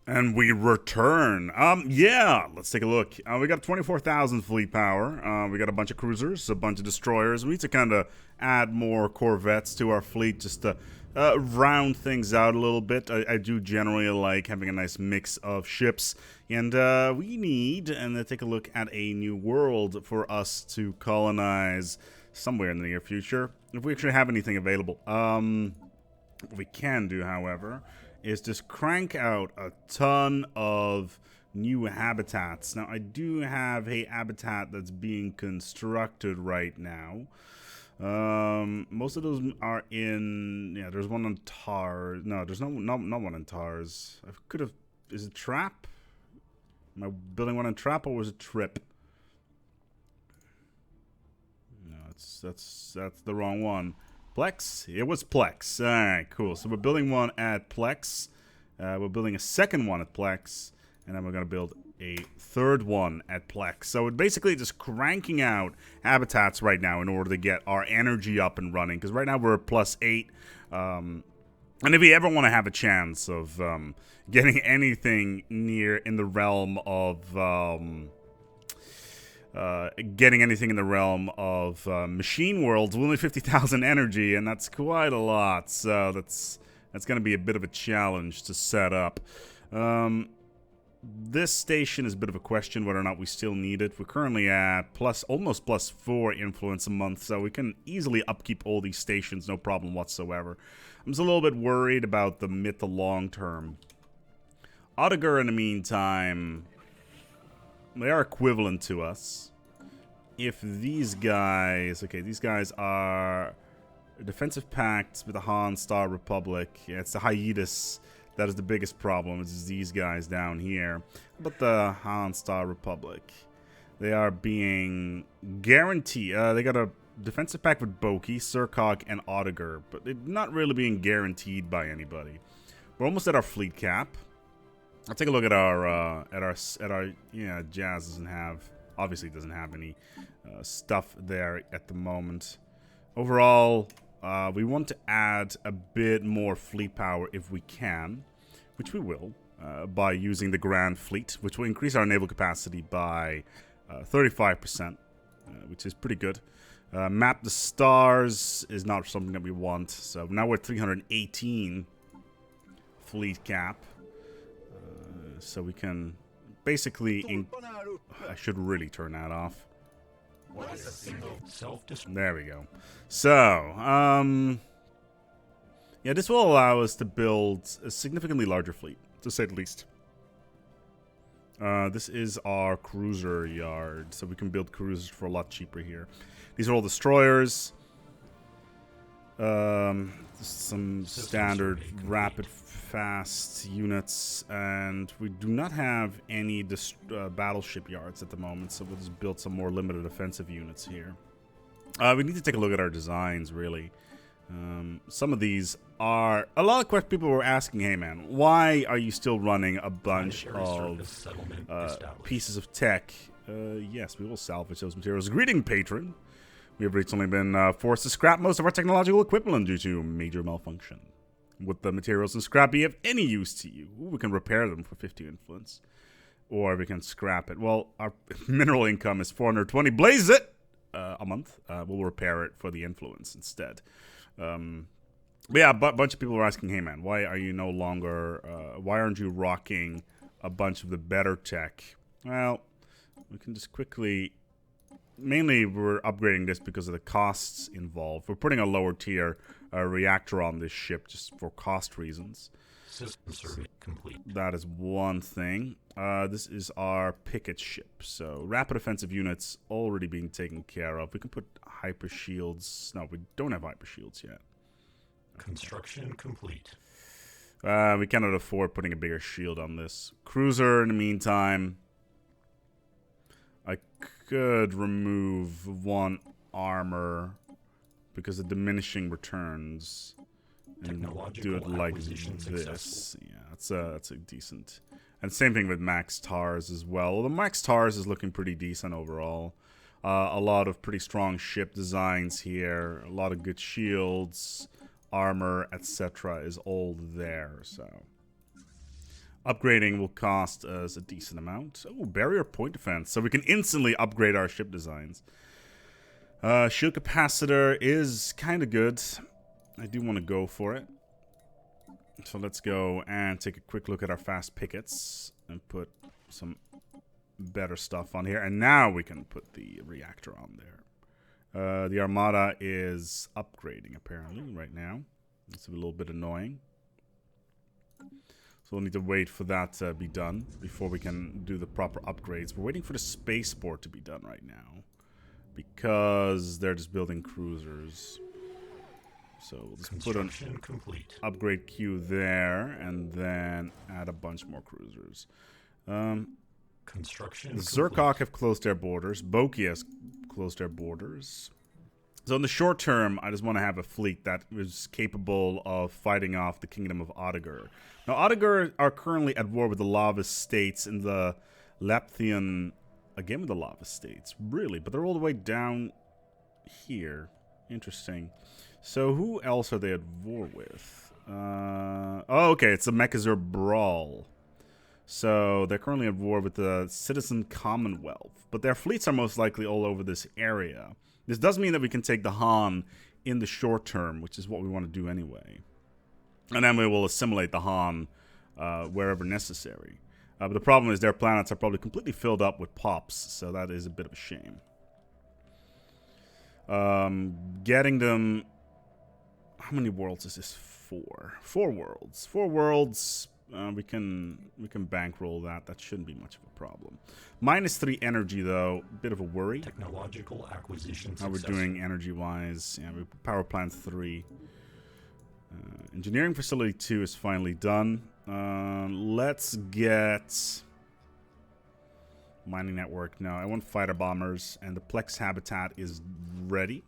And we return. Yeah, let's take a look. We got 24,000 fleet power. We got a bunch of cruisers, a bunch of destroyers. We need to kind of add more corvettes to our fleet just to round things out a little bit. I do generally like having a nice mix of ships. And we need, and take a look at a new world for us to colonize somewhere in the near future. If we actually have anything available. What we can do, however, is just crank out a ton of new habitats. Now, I do have a habitat that's being constructed right now. Most of those are in... Yeah, there's one on Tars. No, there's not one on Tars. I could have... Is it Trap? Am I building one on Trap, or was it Trip? No, that's the wrong one. Plex? It was Plex. Alright, cool. So we're building one at Plex. We're building a second one at Plex. And then we're going to build a third one at Plex. So we're basically just cranking out habitats right now in order to get our energy up and running. Because right now we're at +8. And if we ever want to have a chance of getting anything near in the realm of... machine worlds, we'll need 50,000 energy, and that's quite a lot. So that's going to be a bit of a challenge to set up. This station is a bit of a question whether or not we still need it. We're currently at almost +4 influence a month, so we can easily upkeep all these stations, no problem whatsoever. I'm just a little bit worried about the mid to long term. Odegar, in the meantime, they are equivalent to us. If these guys... Okay, these guys are defensive pacts with the Han Star Republic. Yeah, it's the hiatus that is the biggest problem. It's these guys down here. But the Han Star Republic, they are being guaranteed... they got a defensive pact with Boki, Surcog, and Odegar, but they're not really being guaranteed by anybody. We're almost at our fleet cap. I'll take a look at our yeah, Jazz doesn't have, obviously doesn't have any stuff there at the moment. Overall, we want to add a bit more fleet power if we can, which we will, by using the Grand Fleet, which will increase our naval capacity by 35%, which is pretty good. Map the stars is not something that we want, so now we're at 318 fleet cap. So we can basically... I should really turn that off. There we go. So, yeah, this will allow us to build a significantly larger fleet, to say the least. This is our cruiser yard, so we can build cruisers for a lot cheaper here. These are all destroyers. Some standard rapid fast units, and we do not have any battleship yards at the moment, so we'll just build some more limited offensive units here. We need to take a look at our designs, really. Some of these are... A lot of people were asking, hey man, why are you still running a bunch of pieces of tech? Yes, we will salvage those materials. Greeting, patron. We have recently been forced to scrap most of our technological equipment due to major malfunction. Would the materials and scrap be of any use to you? Ooh, we can repair them for 50 influence. Or we can scrap it. Well, our mineral income is 420. Blaze it! A month. We'll repair it for the influence instead. But yeah, a bunch of people were asking, hey man, why are you no longer... why aren't you rocking a bunch of the better tech? Well, we can just quickly... Mainly, we're upgrading this because of the costs involved. We're putting a lower tier reactor on this ship just for cost reasons. System survey complete. That is one thing. This is our picket ship. So, rapid offensive units already being taken care of. We can put hyper shields. No, we don't have hyper shields yet. Construction complete. We cannot afford putting a bigger shield on this. Cruiser, in the meantime... I could remove one armor because of diminishing returns and do it like this. Yeah, that's a decent. And same thing with Max Tars as well. Well, the Max Tars is looking pretty decent overall. A lot of pretty strong ship designs here. A lot of good shields, armor, etc. is all there. So Upgrading will cost us a decent amount. Oh, barrier point defense. So we can instantly upgrade our ship designs. Shield capacitor is kind of good. I do want to go for it. So let's go and take a quick look at our fast pickets and put some better stuff on here. And now we can put the reactor on there. The Armada is upgrading apparently right now. It's a little bit annoying. So we'll need to wait for that to be done before we can do the proper upgrades. We're waiting for the spaceport to be done right now because they're just building cruisers. So we'll just put an upgrade queue there and then add a bunch more cruisers. Zerkok have closed their borders. Boki has closed their borders. So in the short term, I just want to have a fleet that is capable of fighting off the Kingdom of Otagur. Now, Otagur are currently at war with the Lava States in the Lepthian... Again with the Lava States, really? But they're all the way down here. Interesting. So who else are they at war with? Oh, okay, it's the Mechazur Brawl. So they're currently at war with the Citizen Commonwealth. But their fleets are most likely all over this area. This does mean that we can take the Han in the short term, which is what we want to do anyway. And then we will assimilate the Han wherever necessary. But the problem is their planets are probably completely filled up with pops, so that is a bit of a shame. Getting them... How many worlds is this? 4. 4 worlds. 4 worlds... we can bankroll that. That shouldn't be much of a problem. -3 energy, though. Bit of a worry. Technological acquisition How we're doing energy-wise. Yeah, power plant 3. Engineering facility 2 is finally done. Let's get... Mining network. No, I want fighter bombers. And the Plex habitat is ready.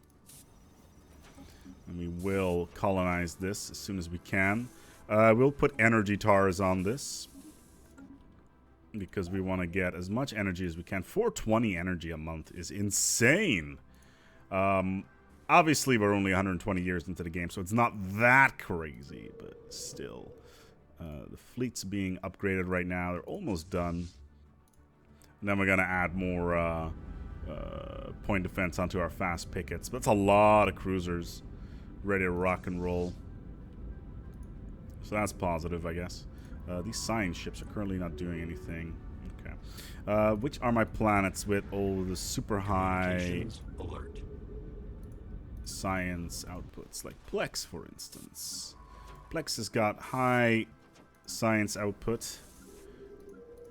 And we will colonize this as soon as we can. We'll put energy tars on this because we want to get as much energy as we can. 420 energy a month is insane. Obviously, we're only 120 years into the game, so it's not that crazy, but still. The fleet's being upgraded right now. They're almost done. And then we're going to add more point defense onto our fast pickets. But it's a lot of cruisers ready to rock and roll. So that's positive, I guess. These science ships are currently not doing anything. Okay. Which are my planets with all the super high science outputs? Like Plex, for instance. Plex has got high science output.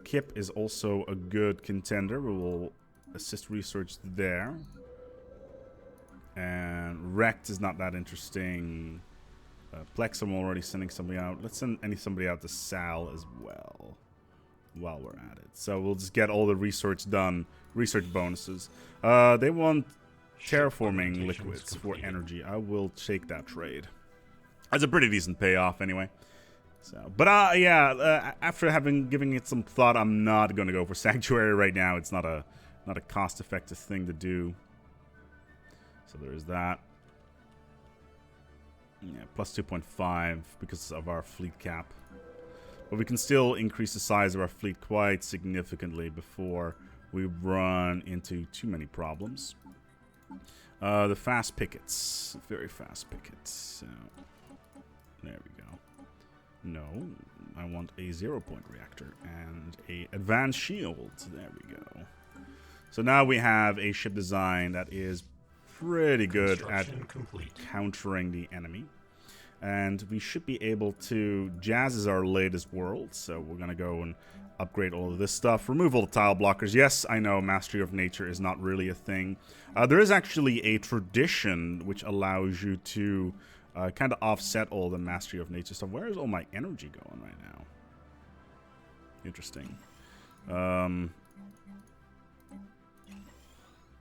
Kip is also a good contender. We will assist research there. And Rect is not that interesting. Plex, I'm already sending somebody out. Let's send somebody out to Sal as well while we're at it. So we'll just get all the research done. Research bonuses. They want terraforming liquids for energy. I will take that trade. That's a pretty decent payoff anyway. So, but yeah, after giving it some thought, I'm not going to go for Sanctuary right now. It's not a cost-effective thing to do. So there is that. Yeah, plus 2.5 because of our fleet cap. But we can still increase the size of our fleet quite significantly before we run into too many problems. The fast pickets. Very fast pickets. So, there we go. No, I want a 0-point reactor and a advanced shield. There we go. So now we have a ship design that is pretty good at countering the enemy. And we should be able to... Jazz is our latest world, so we're going to go and upgrade all of this stuff. Remove all the tile blockers. Yes, I know Mastery of Nature is not really a thing. There is actually a tradition which allows you to kind of offset all the Mastery of Nature stuff. Where is all my energy going right now? Interesting.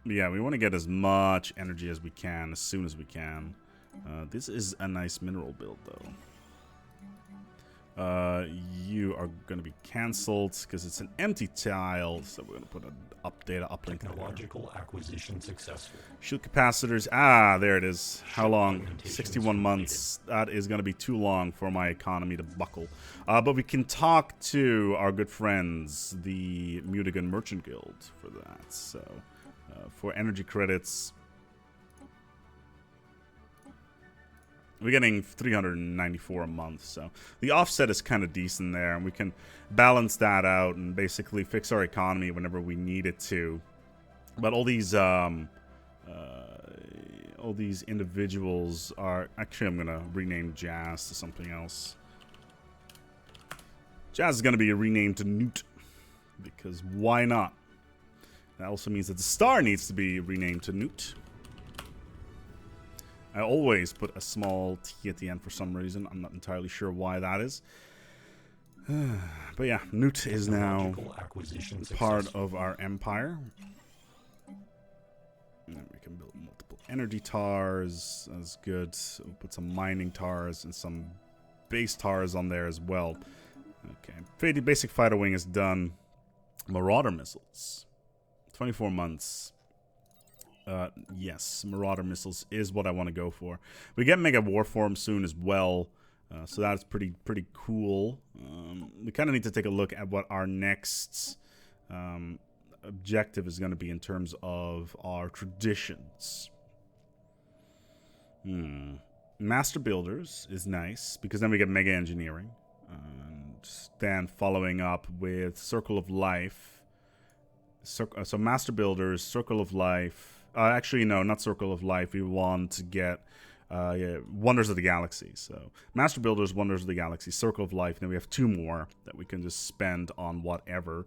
Yeah, we want to get as much energy as we can, as soon as we can. This is a nice mineral build, though. You are going to be cancelled because it's an empty tile. So we're going to put an data uplink there. Technological acquisition successful. Shield capacitors. Ah, there it is. How long? Augmentations 61 months. That is going to be too long for my economy to buckle. But we can talk to our good friends, the Mutigan Merchant Guild, for that. So, for energy credits, we're getting 394 a month. So, the offset is kind of decent there. And we can balance that out and basically fix our economy whenever we need it to. But all these individuals are... Actually, I'm going to rename Jazz to something else. Jazz is going to be renamed to Newt. Because why not? That also means that the star needs to be renamed to Newt. I always put a small T at the end for some reason. I'm not entirely sure why that is. But yeah, Newt is now part of our empire. And we can build multiple energy tars. That's good. We'll put some mining tars and some base tars on there as well. Okay. Basic fighter wing is done. Marauder missiles. 24 months. Yes, Marauder missiles is what I want to go for. We get Mega Warform soon as well. So that's pretty cool. We kind of need to take a look at what our next... objective is going to be in terms of our traditions. Master Builders is nice because then we get Mega Engineering. And then following up with Circle of Life. So Master Builders, Circle of Life. Actually, no, not Circle of Life. We want to get Wonders of the Galaxy. So Master Builders, Wonders of the Galaxy, Circle of Life. Then we have 2 more that we can just spend on whatever.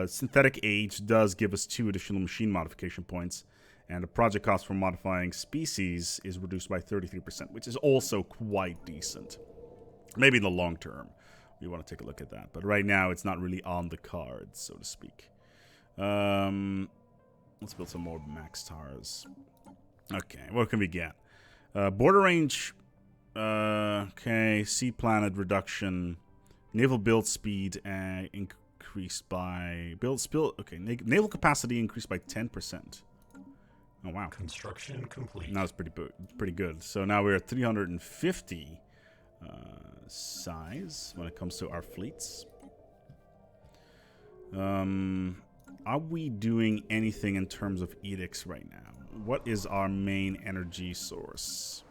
Synthetic Age does give us 2 additional machine modification points, and the project cost for modifying species is reduced by 33%, which is also quite decent. Maybe in the long term, we want to take a look at that, but right now it's not really on the cards, so to speak. Let's build some more max tars. Okay, what can we get? Border range. Okay, sea planet reduction, naval build speed, increased by naval capacity increased by 10%. Oh wow! Construction complete. Now it's pretty good. So now we're at 350 size when it comes to our fleets. Are we doing anything in terms of edicts right now? What is our main energy source?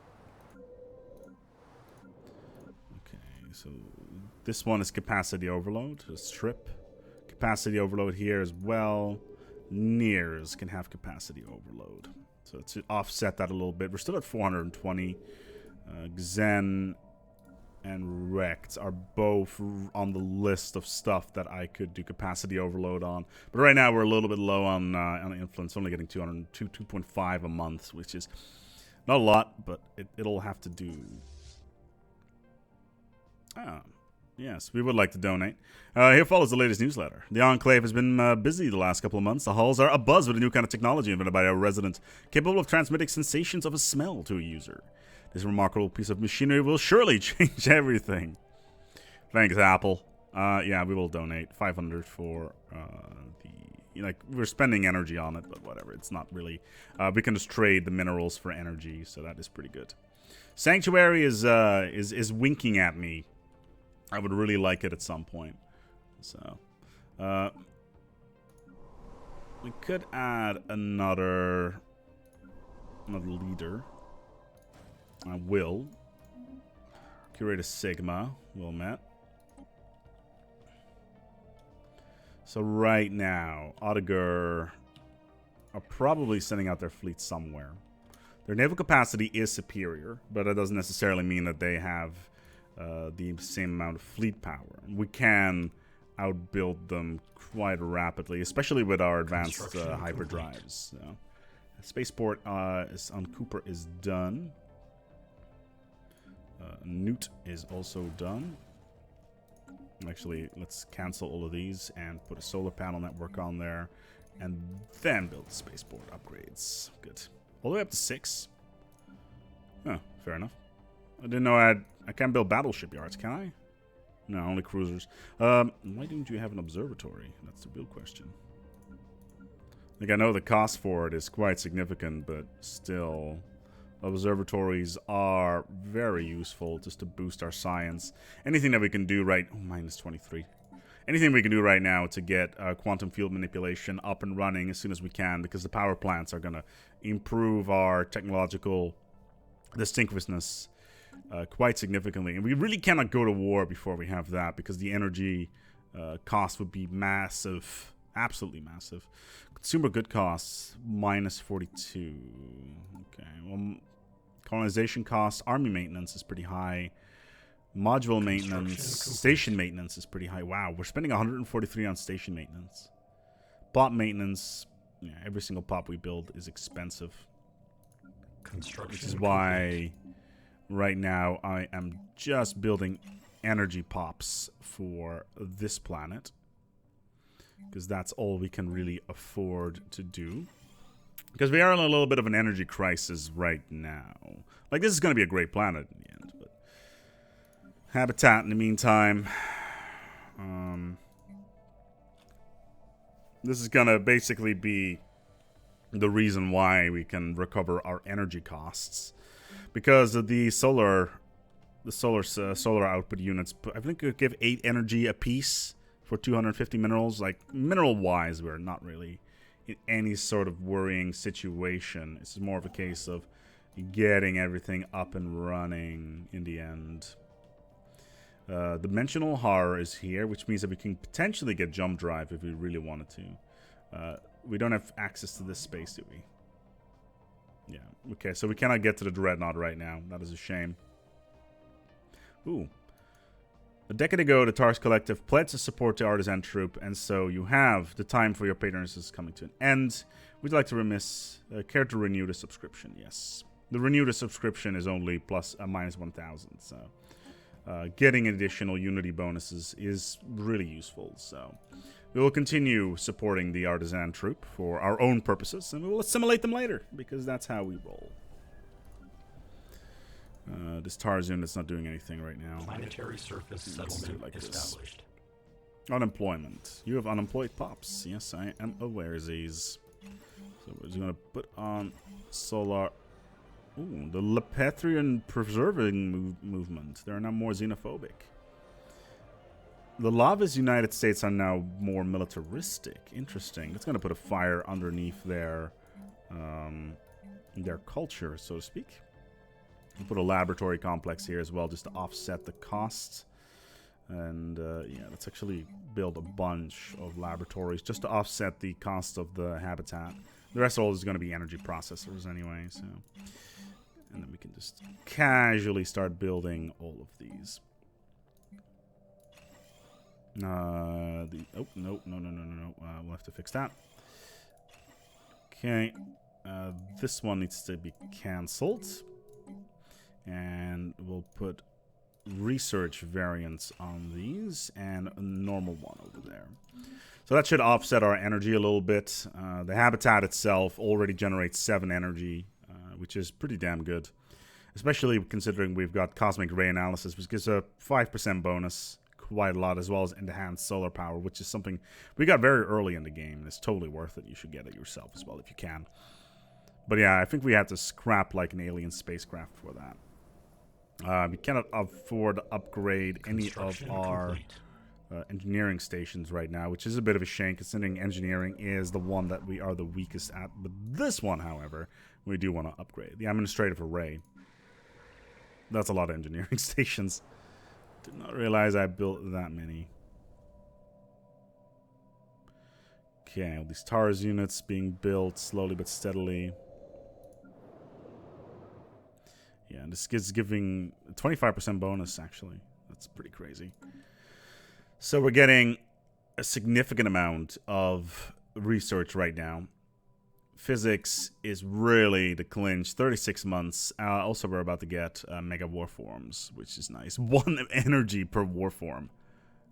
Okay, so this one is capacity overload. A strip. Capacity overload here as well. Nears can have capacity overload. So to offset that a little bit, we're still at 420. Xen and Rect are both on the list of stuff that I could do capacity overload on. But right now we're a little bit low on influence, only getting 2.5 a month, which is not a lot, but it'll have to do. Yes, we would like to donate. Here follows the latest newsletter. The Enclave has been busy the last couple of months. The halls are abuzz with a new kind of technology invented by a resident, capable of transmitting sensations of a smell to a user. This remarkable piece of machinery will surely change everything. Thanks, Apple. Yeah, we will donate 500 for we're spending energy on it, but whatever. It's not really. We can just trade the minerals for energy, so that is pretty good. Sanctuary is winking at me. I would really like it at some point. So, we could add another leader. I will. Curate a Sigma. Wilmette. So right now, Odegar are probably sending out their fleet somewhere. Their naval capacity is superior, but that doesn't necessarily mean that they have the same amount of fleet power. We can outbuild them quite rapidly, especially with our advanced hyperdrives. So, spaceport on Cooper is done. Newt is also done. Actually, let's cancel all of these and put a solar panel network on there, and then build the spaceport upgrades. Good. All the way up to 6. Oh, fair enough. I didn't know I can't build battleship yards, can I? No, only cruisers. Why don't you have an observatory? That's the real question. Like, I know the cost for it is quite significant, but still, observatories are very useful just to boost our science. Anything that we can do right... Oh, minus 23. Anything we can do right now to get quantum field manipulation up and running as soon as we can, because the power plants are going to improve our technological distinctiveness quite significantly. And we really cannot go to war before we have that, because the energy cost would be massive. Absolutely massive. Consumer good costs, minus 42. Okay, well, colonization costs, army maintenance is pretty high. Module maintenance, station maintenance is pretty high. Wow, we're spending 143 on station maintenance. Pop maintenance, yeah, every single pop we build is expensive. Which is why right now I am just building energy pops for this planet, because that's all we can really afford to do. Because we are in a little bit of an energy crisis right now. Like, this is going to be a great planet in the end, but habitat in the meantime. This is going to basically be the reason why we can recover our energy costs, because of the solar output units. I think we give 8 energy a piece for 250 minerals. Like, mineral wise, we're not really in any sort of worrying situation. It's more of a case of getting everything up and running in the end. Dimensional horror is here, which means that we can potentially get jump drive if we really wanted to. We don't have access to this space, do we? Yeah. Okay, so we cannot get to the Dreadnought right now. That is a shame. Ooh. A decade ago, the TARS Collective pledged to support the Artisan Troop, and so you have the time for your patronage is coming to an end. We'd like to care to renew the subscription. Yes. The renew the subscription is only minus 1,000, so getting additional Unity bonuses is really useful. So we will continue supporting the Artisan Troop for our own purposes, and we will assimilate them later, because that's how we roll. This TARS unit's not doing anything right now. Planetary surface settlement like established. Unemployment. You have unemployed pops. Yes, I am aware of these. So we're just going to put on solar... Ooh, the Lepetrian preserving movement. They're now more xenophobic. The Lava's United States are now more militaristic. Interesting. That's going to put a fire underneath their culture, so to speak. We'll put a laboratory complex here as well, just to offset the costs. And yeah, let's actually build a bunch of laboratories just to offset the cost of the habitat. The rest of all is going to be energy processors anyway, so... And then we can just casually start building all of these. Oh, no. We'll have to fix that. Okay. This one needs to be cancelled. And we'll put research variants on these and a normal one over there. So that should offset our energy a little bit. The habitat itself already generates 7 energy, which is pretty damn good. Especially considering we've got cosmic ray analysis, which gives a 5% bonus, quite a lot, as well as enhanced solar power, which is something we got very early in the game, and it's totally worth it. You should get it yourself as well if you can. But yeah, I think we had to scrap like an alien spacecraft for that. We cannot afford to upgrade any of our engineering stations right now, which is a bit of a shame considering engineering is the one that we are the weakest at. But this one, however, we do want to upgrade. The administrative array. That's a lot of engineering stations. Did not realize I built that many. Okay, all these TARS units being built slowly but steadily. Yeah, and this is giving 25% bonus, actually. That's pretty crazy. So we're getting a significant amount of research right now. Physics is really the clinch. 36 months. Also, we're about to get mega warforms, which is nice. 1 energy per warform.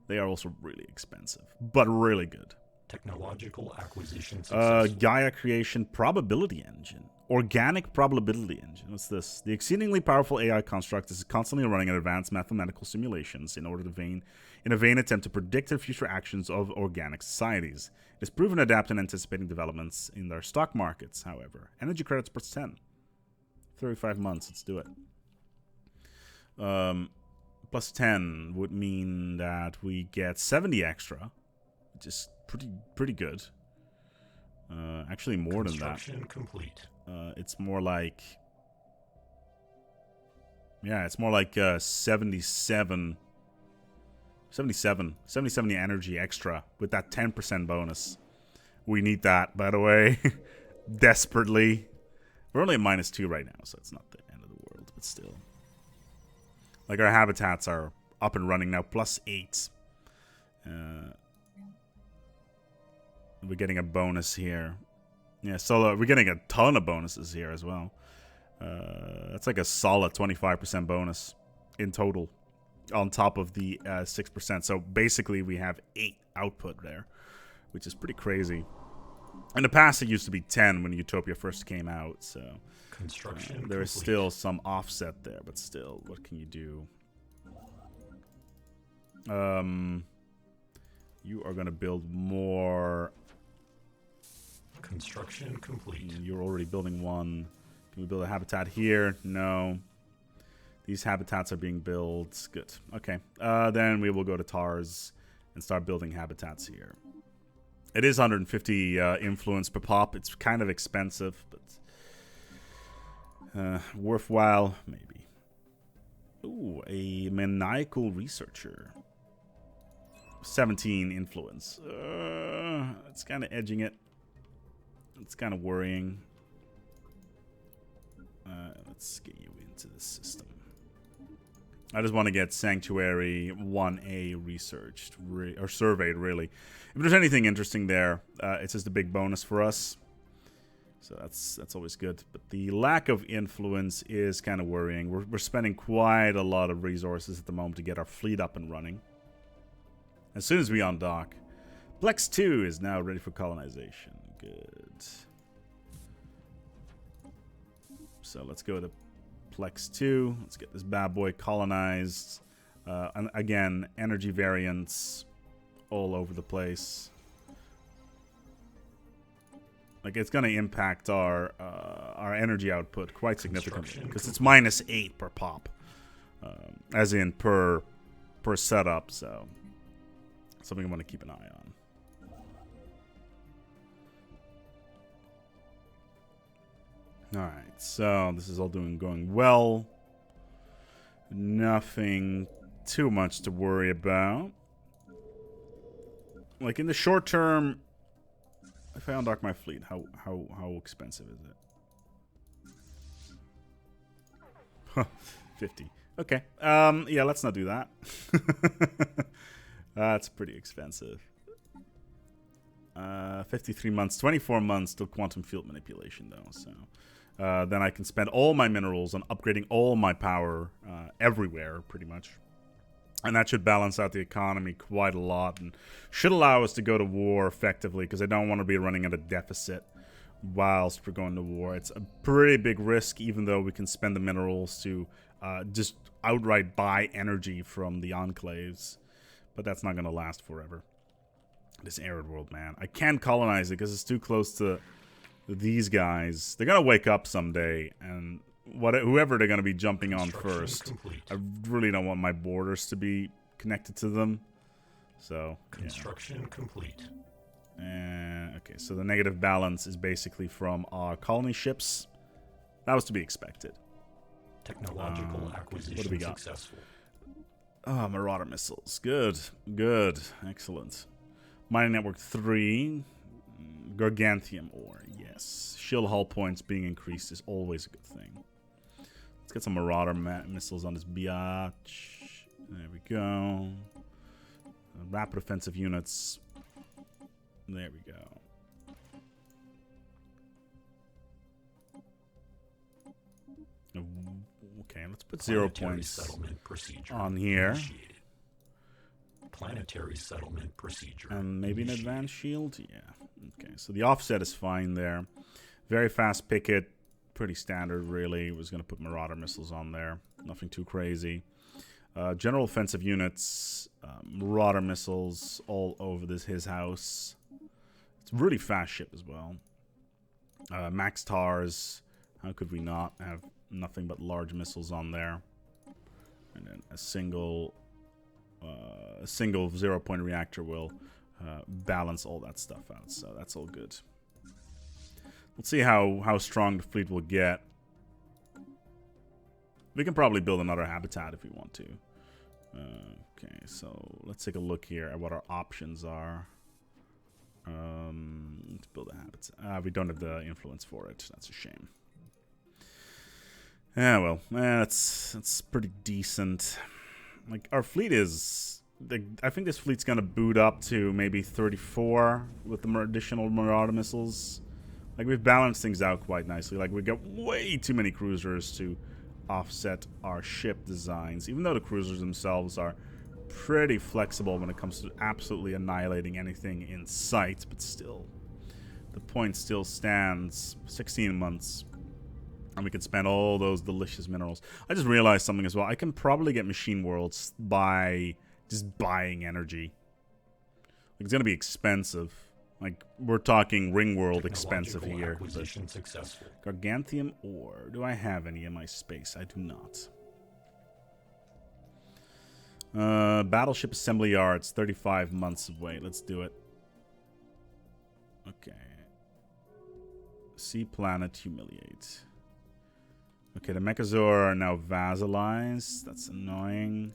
They are also really expensive, but really good. Technological acquisition successful. Gaia creation probability engine. Organic probability engine. What's this? The exceedingly powerful AI construct is constantly running advanced mathematical simulations in a vain attempt to predict the future actions of organic societies. It is proven adept in anticipating developments in their stock markets, however. Energy credits per 10. 35 months, let's do it. Plus 10 would mean that we get 70 extra, which is pretty good. Actually more than that. Construction complete. It's more like... Yeah, it's more like 77 energy extra with that 10% bonus. We need that, by the way. Desperately. We're only at -2 right now, so it's not the end of the world, but still. Like, our habitats are up and running now, +8. We're getting a bonus here. Yeah, so we're getting a ton of bonuses here as well. That's like a solid 25% bonus in total on top of the 6%. So basically we have 8 output there, which is pretty crazy. In the past, it used to be 10 when Utopia first came out, so there is still some offset there, but still, what can you do? You are going to build more. Construction complete. You're already building one. Can we build a habitat here? No. These habitats are being built. Good. Okay. Then we will go to TARS and start building habitats here. It is 150 influence per pop. It's kind of expensive, but worthwhile, maybe. Ooh, a maniacal researcher. 17 influence. It's kind of edging it. It's kind of worrying. Let's get you into the system. I just want to get Sanctuary 1A researched, or surveyed, really. If there's anything interesting there, it's just a big bonus for us. So that's always good. But the lack of influence is kind of worrying. We're spending quite a lot of resources at the moment to get our fleet up and running. As soon as we undock, Plex 2 is now ready for colonization. Good. So let's go to Plex 2. Let's get this bad boy colonized. And again, energy variants all over the place. Like, it's going to impact our energy output quite significantly because it's -8 per pop, as in per setup. So something I want to keep an eye on. Alright, so this is all going well. Nothing too much to worry about. Like, in the short term, if I undock my fleet, how expensive is it? 50. Okay. Yeah, let's not do that. That's pretty expensive. 53 months, 24 months till quantum field manipulation, though, so... then I can spend all my minerals on upgrading all my power everywhere, pretty much. And that should balance out the economy quite a lot and should allow us to go to war effectively, because I don't want to be running at a deficit whilst we're going to war. It's a pretty big risk, even though we can spend the minerals to just outright buy energy from the enclaves. But that's not going to last forever. This arid world, man. I can't colonize it because it's too close to... these guys. They're gonna wake up someday, and whoever they're gonna be jumping on first, I really don't want my borders to be connected to them. So construction complete. Okay, so the negative balance is basically from our colony ships. That was to be expected. Technological acquisition what do we got? successful. Marauder missiles. Good, good, excellent. Mining network 3. Gargantium ore, yes. Shield hull points being increased is always a good thing. Let's get some Marauder missiles on this biatch. There we go. Rapid offensive units. There we go. Okay, let's put 0 points on here. Planetary settlement procedure. And maybe an initiated. advanced shield? Yeah. Okay, so the offset is fine there. Very fast picket. Pretty standard, really. Was going to put Marauder missiles on there. Nothing too crazy. General offensive units. Marauder missiles all over his house. It's a really fast ship as well. Max TARS. How could we not have nothing but large missiles on there? And then a single 0-point reactor will balance all that stuff out. So that's all good. Let's see how strong the fleet will get. We can probably build another habitat if we want to. Okay, so let's take a look here at what our options are. Let's build a habitat. We don't have the influence for it. That's a shame. Yeah, well, that's pretty decent. Like, our fleet is... I think this fleet's gonna boot up to maybe 34 with the additional Marauder missiles. Like, we've balanced things out quite nicely. Like, we got way too many cruisers to offset our ship designs, even though the cruisers themselves are pretty flexible when it comes to absolutely annihilating anything in sight, but still, the point still stands. 16 months, and we can spend all those delicious minerals. I just realized something as well. I can probably get machine worlds by just buying energy. Like, it's gonna be expensive. Like, we're talking ring world expensive here. Acquisition successful. Gargantium ore. Do I have any in my space? I do not. Battleship assembly yards. 35 months away. Let's do it. Okay. Sea planet humiliate. Okay, the Mechazor are now vassalized. That's annoying.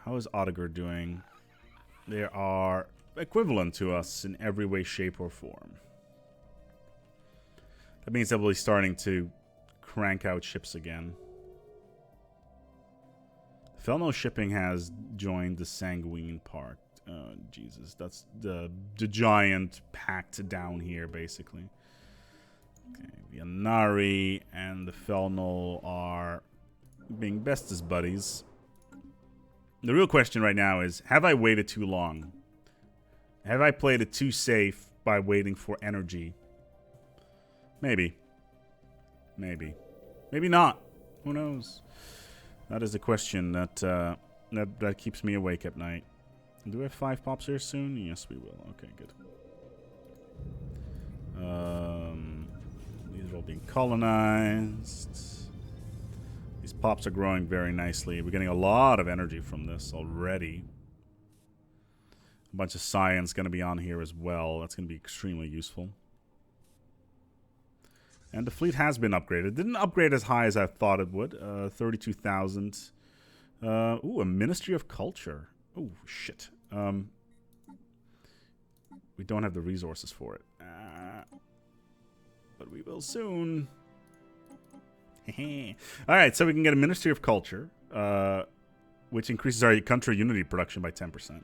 How is Odegar doing? They are equivalent to us in every way, shape, or form. That means that we'll be starting to crank out ships again. Felno Shipping has joined the Sanguine part. Jesus, that's the giant packed down here, basically. Okay, the Anari and the Felno are being best as buddies. The real question right now is, have I waited too long? Have I played it too safe by waiting for energy? Maybe. Maybe. Maybe not. Who knows? That is the question that keeps me awake at night. Do we have 5 pops here soon? Yes, we will. Okay, good. These are all being colonized. These pops are growing very nicely. We're getting a lot of energy from this already. A bunch of science going to be on here as well. That's going to be extremely useful. And the fleet has been upgraded. It didn't upgrade as high as I thought it would. 32,000. Ooh, a Ministry of Culture. Oh, shit. We don't have the resources for it. But we will soon. Alright, so we can get a Ministry of Culture, which increases our country unity production by 10%.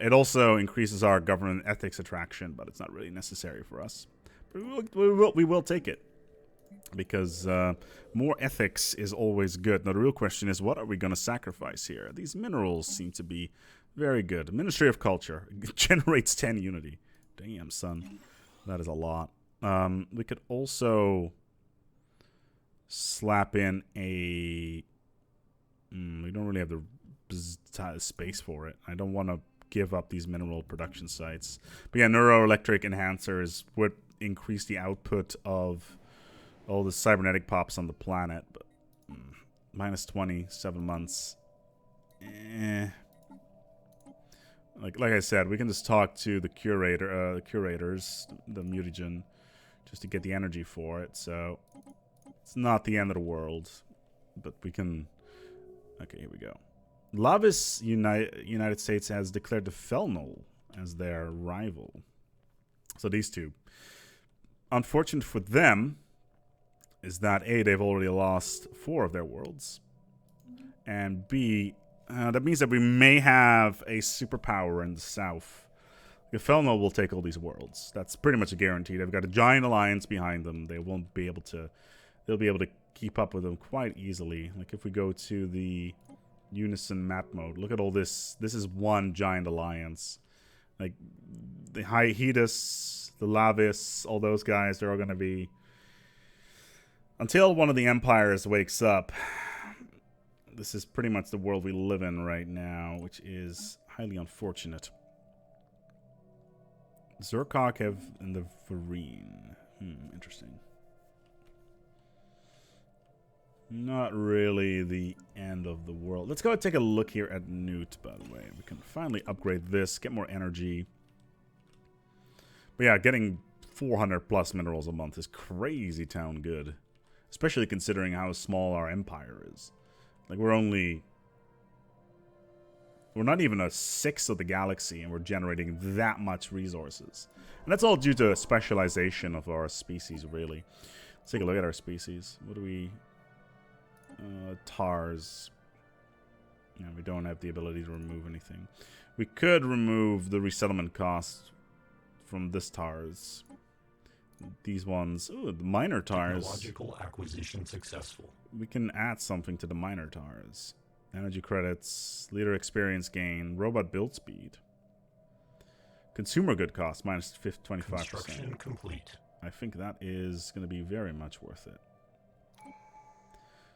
It also increases our government ethics attraction, but it's not really necessary for us. But we will take it. Because more ethics is always good. Now, the real question is, what are we going to sacrifice here? These minerals seem to be very good. Ministry of Culture generates 10 unity. Damn, son. That is a lot. We could also slap in a... we don't really have the space for it. I don't want to give up these mineral production sites. But yeah, neuroelectric enhancers would increase the output of all the cybernetic pops on the planet. But minus 20, 7 months. Like I said, we can just talk to the curators, the mutagen, just to get the energy for it. So it's not the end of the world, but we can. Okay, here we go. Lavis United States has declared the Felnol as their rival. So these two. Unfortunate for them is that A, they've already lost 4 of their worlds, and B, that means that we may have a superpower in the south. The Felno will take all these worlds. That's pretty much a guarantee. They've got a giant alliance behind them. They won't be able to. They'll be able to keep up with them quite easily. Like if we go to the Unison map mode. Look at all this. This is one giant alliance. Like, the Hydus, the Lavis, all those guys, they're all going to be... Until one of the empires wakes up, this is pretty much the world we live in right now, which is highly unfortunate. Zerkok and the Varine. Interesting. Not really the end of the world. Let's go and take a look here at Newt, by the way. We can finally upgrade this, get more energy. But yeah, getting 400 plus minerals a month is crazy town good. Especially considering how small our empire is. Like, we're not even a sixth of the galaxy, and we're generating that much resources. And that's all due to specialization of our species, really. Let's take a look at our species. What do we... TARS. Yeah, we don't have the ability to remove anything. We could remove the resettlement cost from this TARS. These ones. Ooh, the minor TARS. Technological acquisition successful. We can add something to the minor TARS. Energy credits, leader experience gain, robot build speed. Consumer good cost, minus 25%. Construction complete. I think that is going to be very much worth it.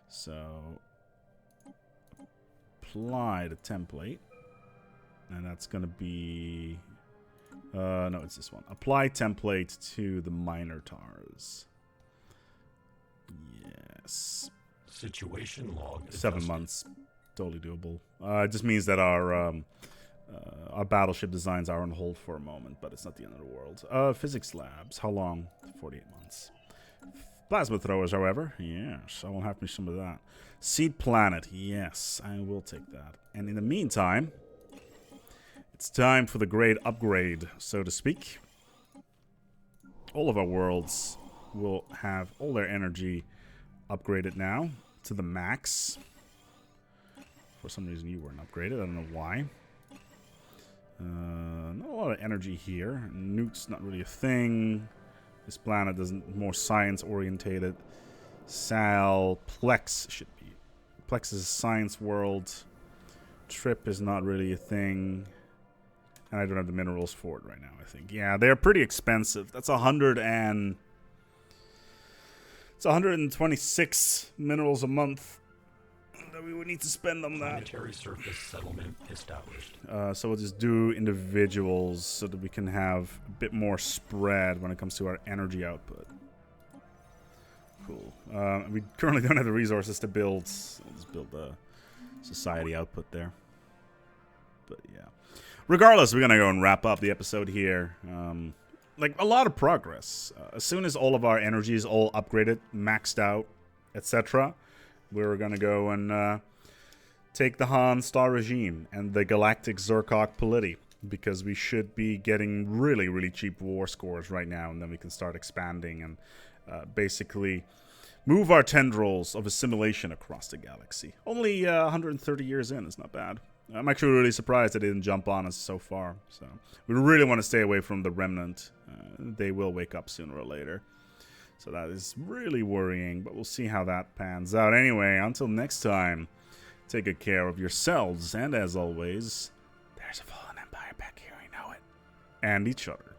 So, apply the template. And that's going to be... no, it's this one. Apply template to the minor TARS. Yes. Situation log. 7 months. Totally doable. It just means that our battleship designs are on hold for a moment, but it's not the end of the world. Physics labs. How long? 48 months. Plasma throwers, however. Yes, I will have me some of that. Seed planet. Yes, I will take that. And in the meantime, it's time for the great upgrade, so to speak. All of our worlds will have all their energy upgraded now to the max. For some reason you weren't upgraded. I don't know why. Not a lot of energy here. Newt's not really a thing. This planet isn't more science orientated. Sal, Plex should be. Plex is a science world. Trip is not really a thing. And I don't have the minerals for it right now, I think. Yeah, they're pretty expensive. That's 126 minerals a month that we would need to spend on that. Planetary surface settlement established. So we'll just do individuals so that we can have a bit more spread when it comes to our energy output. Cool. We currently don't have the resources to build. We'll just build the society output there. But yeah. Regardless, we're going to go and wrap up the episode here. Like, a lot of progress. As soon as all of our energy is all upgraded, maxed out, etc., we're going to go and take the Han Star Regime and the Galactic Zerkok Polity, because we should be getting really, really cheap war scores right now, and then we can start expanding and basically move our tendrils of assimilation across the galaxy. Only 130 years in is not bad. I'm actually really surprised they didn't jump on us so far. So we really want to stay away from the Remnant. They will wake up sooner or later. So that is really worrying, but we'll see how that pans out. Anyway, until next time, take good care of yourselves, and as always, there's a fallen empire back here, I know it, and each other.